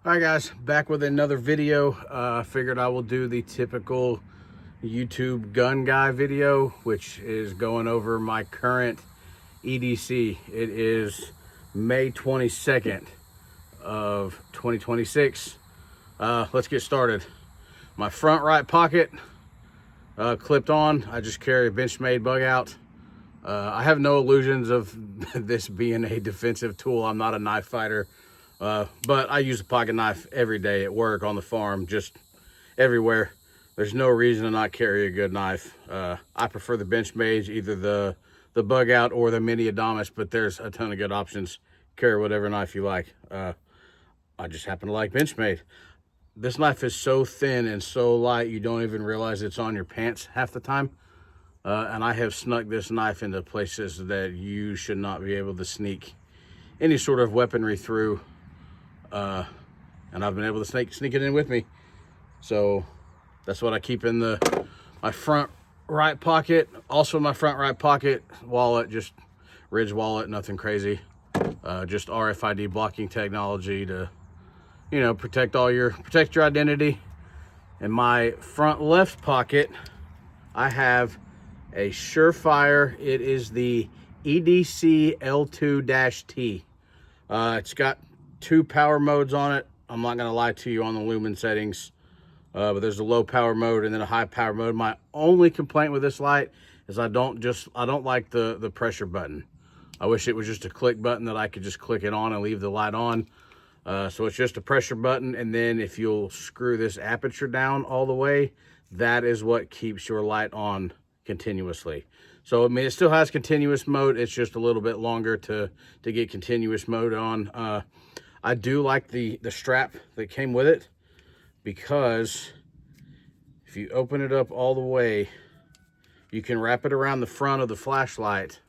All right, guys, back with another video. Figured I will do the typical YouTube gun guy video, which is going over my current EDC. It is May 22nd of 2026. Let's get started. My front right pocket clipped on. I just carry a Benchmade bug out. I have no illusions of this being a defensive tool. I'm not a knife fighter. But I use a pocket knife every day at work, on the farm, just everywhere. There's no reason to not carry a good knife. I prefer the Benchmade, either the bug out or the mini Adamas, but there's a ton of good options. Carry whatever knife you like. I just happen to like Benchmade. This knife is so thin and so light, you don't even realize it's on your pants half the time. And I have snuck this knife into places that you should not be able to sneak any sort of weaponry through. And I've been able to sneak it in with me. So that's what I keep in my front right pocket. Also in my front right pocket, wallet, just Ridge wallet, nothing crazy. Just RFID blocking technology to, protect your identity. In my front left pocket, I have a Surefire. It is the EDC L2-T. It's got 2 power modes on it. I'm not gonna lie to you on the lumen settings, but there's a low power mode and then a high power mode. My only complaint with this light is I don't like the pressure button. I wish it was just a click button that I could just click it on and leave the light on. So it's just a pressure button, and then if you'll screw this aperture down all the way, that is what keeps your light on continuously. So I mean, it still has continuous mode. It's just a little bit longer to get continuous mode on. I do like the strap that came with it, because if you open it up all the way, you can wrap it around the front of the flashlight,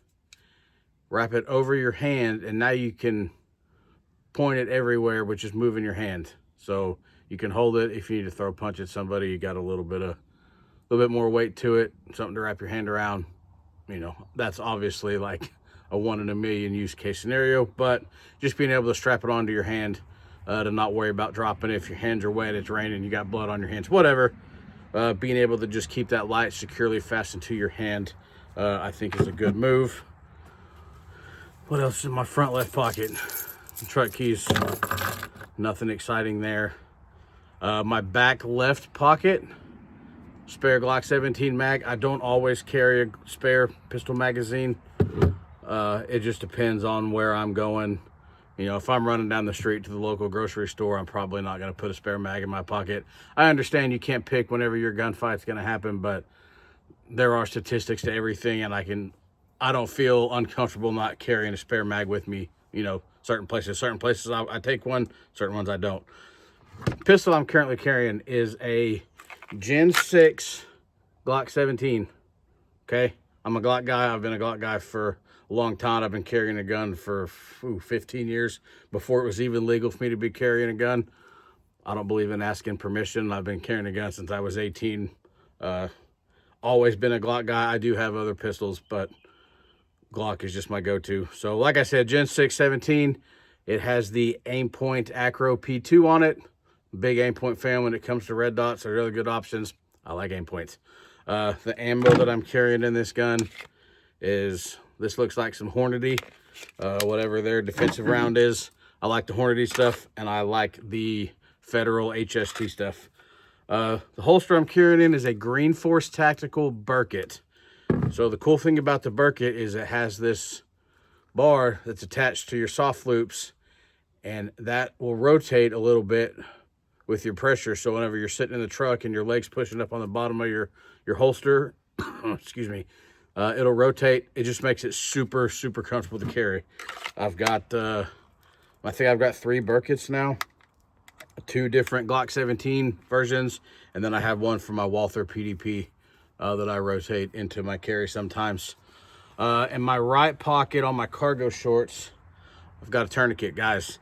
wrap it over your hand, and now you can point it everywhere with just moving your hand. So you can hold it if you need to throw a punch at somebody. You got a little bit more weight to it, something to wrap your hand around. That's obviously like a 1 in a million use case scenario, but just being able to strap it onto your hand, to not worry about dropping it if your hands are wet, it's raining, you got blood on your hands, whatever. Being able to just keep that light securely fastened to your hand, I think is a good move. What else is in my front left pocket? The truck keys, nothing exciting there. My back left pocket, spare Glock 17 mag. I don't always carry a spare pistol magazine. It just depends on where I'm going. If I'm running down the street to the local grocery store, I'm probably not going to put a spare mag in my pocket. I understand you can't pick whenever your gunfight's going to happen, but there are statistics to everything, and I don't feel uncomfortable not carrying a spare mag with me. Certain places I take one, certain ones I don't. Pistol I'm currently carrying is a Gen 6 Glock 17. Okay, I'm a Glock guy. I've been a Glock guy for a long time. I've been carrying a gun for 15 years before it was even legal for me to be carrying a gun. I don't believe in asking permission. I've been carrying a gun since I was 18. Always been a Glock guy. I do have other pistols, but Glock is just my go-to. So like I said, Gen 6 17. It has the Aimpoint Acro P2 on it. Big Aimpoint fan when it comes to red dots. They're really good options. I like Aimpoints. The ammo that I'm carrying in this gun is, this looks like some Hornady, whatever their defensive round is. I like the Hornady stuff, and I like the Federal HST stuff. The holster I'm carrying in is a Green Force Tactical Burkett. So the cool thing about the Burkett is it has this bar that's attached to your soft loops, and that will rotate a little bit with your pressure. So whenever you're sitting in the truck and your leg's pushing up on the bottom of your holster, excuse me, it'll rotate. It just makes it super, super comfortable to carry. I think I've got 3 Burketts now, 2 different Glock 17 versions, and then I have one for my Walther PDP that I rotate into my carry sometimes. In my right pocket on my cargo shorts, I've got a tourniquet. Guys,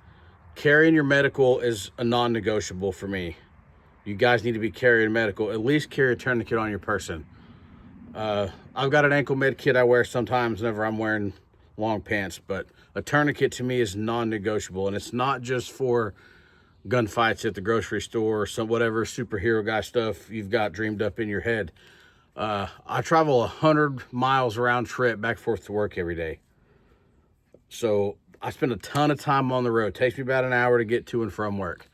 carrying your medical is a non-negotiable for me. You guys need to be carrying medical. At least carry a tourniquet on your person. I've got an ankle med kit I wear sometimes whenever I'm wearing long pants, but a tourniquet to me is non-negotiable. And it's not just for gunfights at the grocery store, or some whatever superhero guy stuff you've got dreamed up in your head. I travel 100 miles round trip back and forth to work every day. So I spend a ton of time on the road. It takes me about an hour to get to and from work.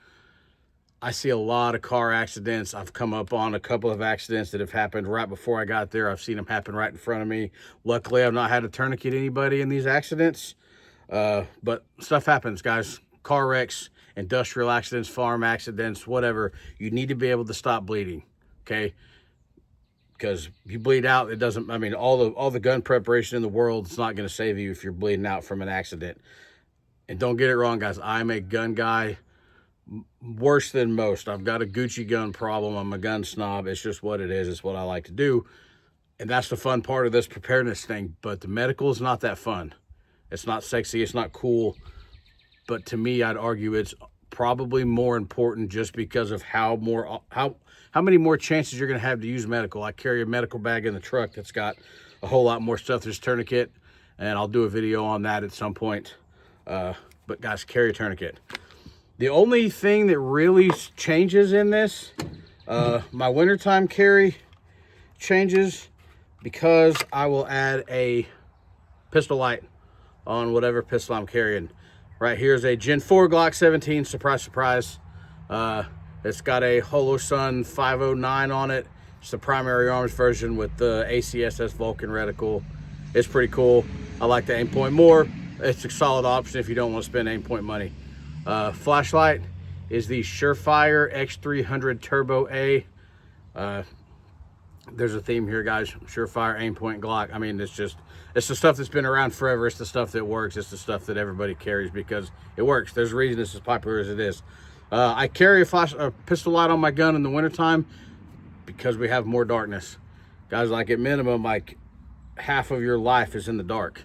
I see a lot of car accidents. I've come up on a couple of accidents that have happened right before I got there. I've seen them happen right in front of me. Luckily, I've not had to tourniquet anybody in these accidents. But stuff happens, guys. Car wrecks, industrial accidents, farm accidents, whatever. You need to be able to stop bleeding, okay? Because you bleed out, it doesn't, I mean, all the gun preparation in the world, it's not going to save you if you're bleeding out from an accident. And don't get it wrong, guys. I'm a gun guy, worse than most. I've got a Gucci gun problem. I'm a gun snob. It's just what it is. It's what I like to do. And that's the fun part of this preparedness thing. But the medical is not that fun. It's not sexy. It's not cool. But to me, I'd argue it's probably more important just because of how many more chances you're going to have to use medical. I carry a medical bag in the truck that's got a whole lot more stuff. There's tourniquet, and I'll do a video on that at some point. But guys, carry a tourniquet. The only thing that really changes in this, my wintertime carry changes because I will add a pistol light on whatever pistol I'm carrying. Right here is a Gen 4 Glock 17, surprise, surprise. It's got a Holosun 509 on it. It's the primary arms version with the ACSS Vulcan reticle. It's pretty cool. I like the aim point more. It's a solid option if you don't want to spend aim point money. Flashlight is the Surefire X300 Turbo A. There's a theme here, guys. Surefire, aim point, Glock. I mean, it's the stuff that's been around forever. It's the stuff that works. It's the stuff that everybody carries because it works. There's a reason it's as popular as it is. I carry a pistol light on my gun in the wintertime because we have more darkness. Guys, like at minimum, like half of your life is in the dark.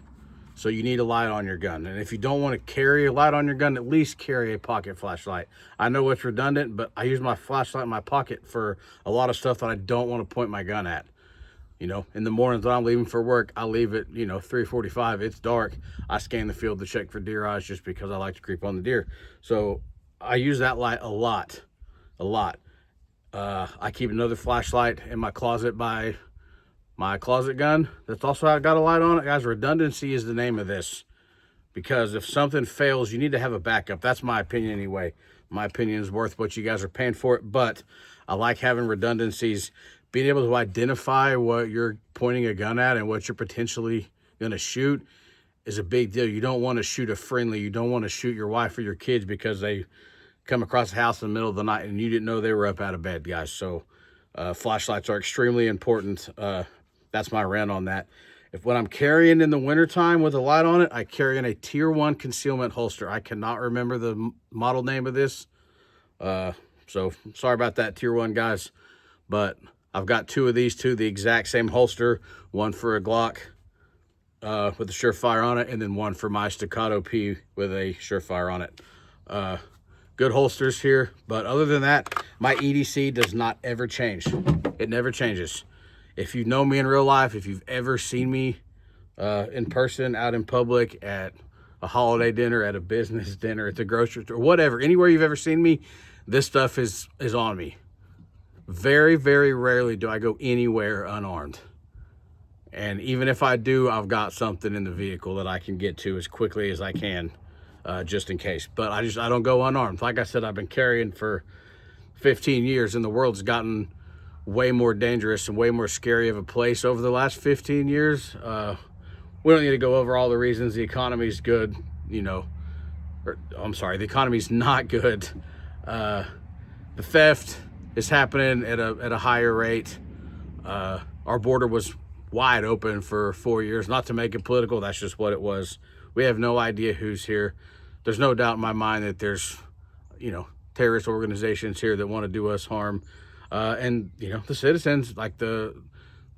So you need a light on your gun. And if you don't want to carry a light on your gun, at least carry a pocket flashlight. I know it's redundant, but I use my flashlight in my pocket for a lot of stuff that I don't want to point my gun at. You know, in the mornings when I'm leaving for work, I leave at, 3:45. It's dark. I scan the field to check for deer eyes just because I like to creep on the deer. So I use that light a lot. I keep another flashlight in my closet by my closet gun. That's also got a light on it. Guys, redundancy is the name of this. Because if something fails, you need to have a backup. That's my opinion anyway. My opinion is worth what you guys are paying for it. But I like having redundancies. Being able to identify what you're pointing a gun at and what you're potentially going to shoot is a big deal. You don't want to shoot a friendly. You don't want to shoot your wife or your kids because they come across the house in the middle of the night and you didn't know they were up out of bed, guys. So flashlights are extremely important. That's my rant on that. When I'm carrying in the wintertime with a light on it, I carry in a Tier 1 concealment holster. I cannot remember the model name of this. So sorry about that, Tier 1 guys. But I've got two of these, the exact same holster. One for a Glock with a Surefire on it, and then one for my Staccato P with a Surefire on it. Good holsters here. But other than that, my EDC does not ever change. It never changes. If you know me in real life, if you've ever seen me in person, out in public, at a holiday dinner, at a business dinner, at the grocery store, whatever, anywhere you've ever seen me, this stuff is on me. Very, very rarely do I go anywhere unarmed. And even if I do, I've got something in the vehicle that I can get to as quickly as I can, just in case. But I don't go unarmed. Like I said, I've been carrying for 15 years, and the world's gotten way more dangerous and way more scary of a place over the last 15 years. We don't need to go over all the reasons. The economy's good, the economy's not good. The theft is happening at a higher rate. Our border was wide open for 4 years. Not to make it political, that's just what it was. We have no idea who's here. There's no doubt in my mind that there's, terrorist organizations here that want to do us harm. And the citizens, like the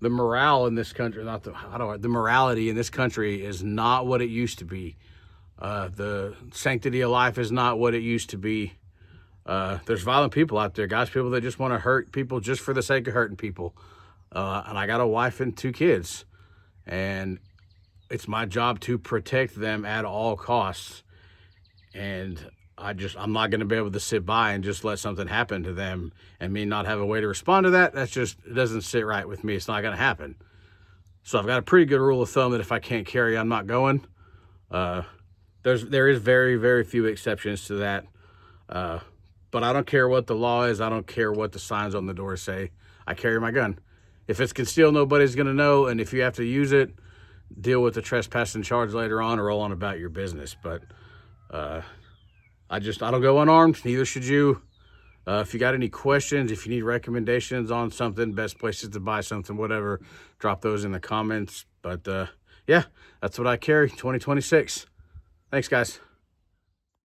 morale in this country, the morality in this country is not what it used to be. The sanctity of life is not what it used to be. There's violent people out there, guys, people that just want to hurt people just for the sake of hurting people. And I got a wife and 2 kids, and it's my job to protect them at all costs. And I'm not going to be able to sit by and just let something happen to them and me not have a way to respond to that. That's just, it doesn't sit right with me. It's not going to happen. So I've got a pretty good rule of thumb that if I can't carry, I'm not going. There is very, very few exceptions to that. But I don't care what the law is. I don't care what the signs on the door say. I carry my gun. If it's concealed, nobody's going to know. And if you have to use it, deal with the trespassing charge later on or roll on about your business. But I don't go unarmed. Neither should you. If you got any questions, if you need recommendations on something, best places to buy something, whatever, drop those in the comments. But yeah, that's what I carry, 2026. Thanks, guys.